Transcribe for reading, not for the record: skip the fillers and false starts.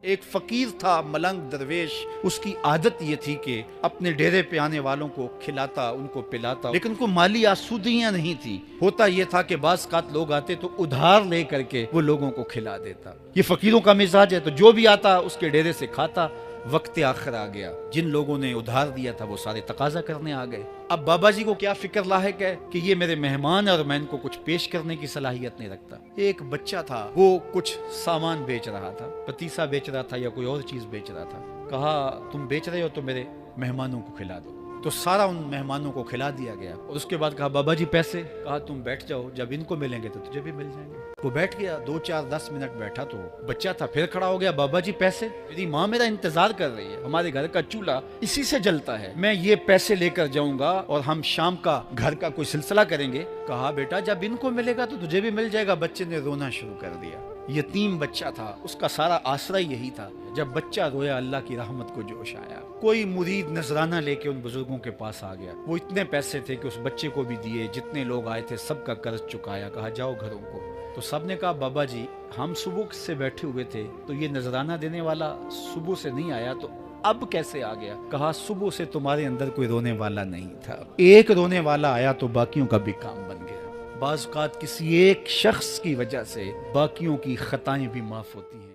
ایک فقیر تھا ملنگ درویش، اس کی عادت یہ تھی کہ اپنے ڈیرے پہ آنے والوں کو کھلاتا، ان کو پلاتا، لیکن ان کو مالی آسودگیاں نہیں تھی۔ ہوتا یہ تھا کہ بعض اوقات لوگ آتے تو ادھار لے کر کے وہ لوگوں کو کھلا دیتا۔ یہ فقیروں کا مزاج ہے، تو جو بھی آتا اس کے ڈیرے سے کھاتا۔ وقت آخر آ گیا، جن لوگوں نے ادھار دیا تھا وہ سارے تقاضا کرنے آ گئے۔ اب بابا جی کو کیا فکر لاحق ہے کہ یہ میرے مہمان اور میں ان کو کچھ پیش کرنے کی صلاحیت نہیں رکھتا۔ ایک بچہ تھا، وہ کچھ سامان بیچ رہا تھا، پتیسا بیچ رہا تھا یا کوئی اور چیز بیچ رہا تھا۔ کہا تم بیچ رہے ہو تو میرے مہمانوں کو کھلا دو۔ تو سارا ان مہمانوں کو کھلا دیا گیا، اور اس کے بعد کہا بابا جی پیسے؟ کہا تم بیٹھ جاؤ، جب ان کو ملیں گے تو تجھے بھی مل جائیں گے۔ وہ بیٹھ گیا، 2 4 10 منٹ بیٹھا تو بچہ تھا، پھر کھڑا ہو گیا، بابا جی پیسے؟ میری ماں میرا انتظار کر رہی ہے، ہمارے گھر کا چولہا اسی سے جلتا ہے، میں یہ پیسے لے کر جاؤں گا اور ہم شام کا گھر کا کوئی سلسلہ کریں گے۔ کہا بیٹا جب ان کو ملے گا تو تجھے بھی مل جائے گا۔ بچے نے رونا شروع کر دیا۔ یتیم بچہ تھا، اس کا سارا آسرا یہی تھا۔ جب بچہ رویا اللہ کی رحمت کو جوش آیا۔ کوئی مرید نذرانہ لے کے ان بزرگوں کے پاس آ گیا، وہ اتنے پیسے تھے کہ اس بچے کو بھی دیے، جتنے لوگ آئے تھے سب کا قرض چکایا۔ کہا جاؤ گھروں کو۔ تو سب نے کہا بابا جی ہم صبح سے بیٹھے ہوئے تھے تو یہ نذرانہ دینے والا صبح سے نہیں آیا، تو اب کیسے آ گیا؟ کہا صبح سے تمہارے اندر کوئی رونے والا نہیں تھا، ایک رونے والا آیا تو باقیوں کا بھی کام بن گیا۔ بعض اوقات کسی ایک شخص کی وجہ سے باقیوں کی خطائیں بھی معاف ہوتی ہیں۔